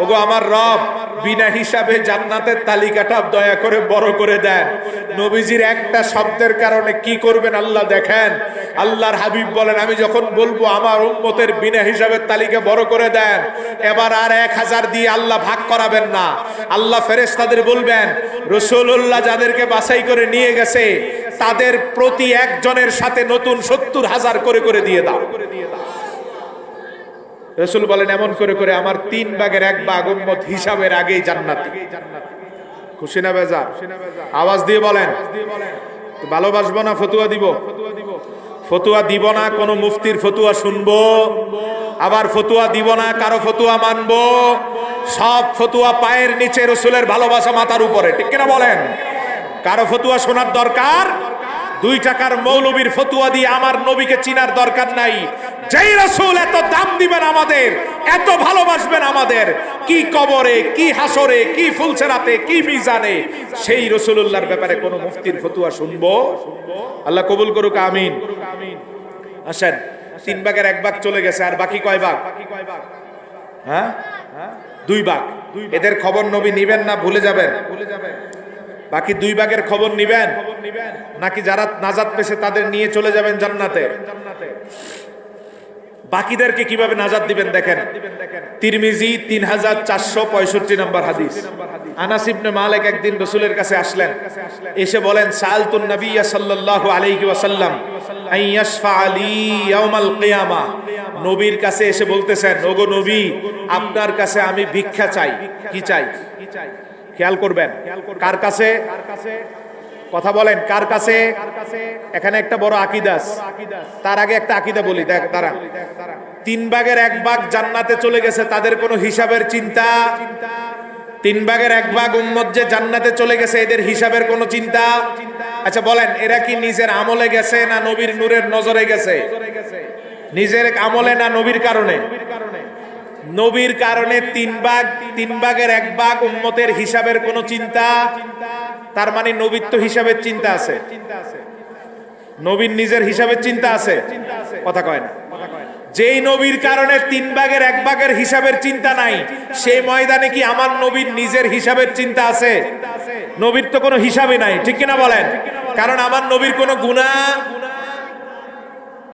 ওগো আমার রব, বিনা হিসাবে জান্নাতের তালিকাটা দয়া করে বড় করে দেন। নবীজির একটা শব্দের কারণে কি করবেন আল্লাহ দেখেন। আল্লাহর হাবিব বলেন, আমি যখন বলবো আমার উম্মতের বিনা হিসাবের তালিকা বড় করে দেন, এবার আর 1000 দিয়ে আল্লাহ ভাগ করাবেন না। আল্লাহ ফেরেশতাদের বলবেন, রাসূলুল্লাহ যাদেরকে বাছাই করে নিয়ে গেছে তাদের প্রতি একজনের সাথে নতুন 70,000 করে করে দিয়ে দাও। রাসূল বলেন, এমন করে করে আমার 3 ভাগের 1 ভাগ উম্মত হিসাবের আগেই জান্নাতি। খুশি না বেজার? আওয়াজ দিয়ে বলেন। ভালোবাসবো না ফতুয়া দিব? ফতুয়া দিব না কোন মুফতির ফতুয়া শুনবো, আবার ফতুয়া দিব না কারো ফতুয়া মানবো। সব ফতুয়া পায়ের নিচে, রাসূলের ভালোবাসা মাথার উপরে, ঠিক কিনা বলেন? কারো ফতুয়া শোনার দরকার? 2 টাকার মৌলবীর ফতুয়া দিয়ে আমার নবীকে চিনার দরকার নাই। যেই রাসূল এত দাম দিবেন আমাদের, এত ভালোবাসবেন আমাদের, কি কবরে, কি হাসরে, কি ফুলসেরাতে, কি মিজানে, সেই রাসূলুল্লাহর ব্যাপারে কোন মুফতির ফতুয়া শুনবো? আল্লাহ কবুল করুক, আমিন। আসেন, 3 ভাগের 1 ভাগ চলে গেছে, আর বাকি কয় ভাগ? হ্যাঁ, 2 ভাগ। এদের খবর নবী নিবেন না ভুলে যাবেন? বাকি 2 ভাগের খবর নিবেন নাকি যারা নাজাত পেয়েছে তাদের নিয়ে চলে যাবেন জান্নাতে? বাকিদেরকে কিভাবে নাজাত দিবেন দেখেন। তিরমিজি 3465 নম্বর হাদিস। আনাস ইবনে মালিক একদিন রাসূলের কাছে আসলেন, এসে বলেন, সাআলতুন নবিয়্য সাল্লাল্লাহু আলাইহি ওয়াসাল্লাম আন ইয়াশফা লি ইয়াউমাল কিয়ামা। নবীর কাছে এসে বলতেছেন, ওগো নবী, আপনার কাছে আমি ভিক্ষা চাই। কি চাই? খেয়াল করবেন, কার কাছে? কথা বলেন, কার কাছে? এখানে একটা বড় আকীদা। তার আগে একটা আকীদা বলি, দেখ তারা 3 ভাগের 1 ভাগ জান্নাতে চলে গেছে, তাদের কোনো হিসাবের চিন্তা? 3 ভাগের 1 ভাগ উম্মত যে জান্নাতে চলে গেছে, এদের হিসাবের কোনো চিন্তা? আচ্ছা বলেন, এরা কি নিজের আমলে গেছে না নবীর নূরের নজরে গেছে? নিজের আমলে না নবীর কারণে? নবীর কারণে 3 ভাগের 1 ভাগ উম্মতের হিসাবের কোনো চিন্তা? তার মানে নবীর তো হিসাবের চিন্তা আছে, নবীর নিজের হিসাবের চিন্তা আছে? কথা কয় না। যেই নবীর কারণে 3 ভাগের 1 ভাগের হিসাবের চিন্তা নাই, সেই ময়দানে কি আমার নবীর নিজের হিসাবের চিন্তা আছে? নবীর তো কোনো হিসাবই নাই, ঠিক কিনা বলেন? কারণ আমার নবীর কোনো গুনাহ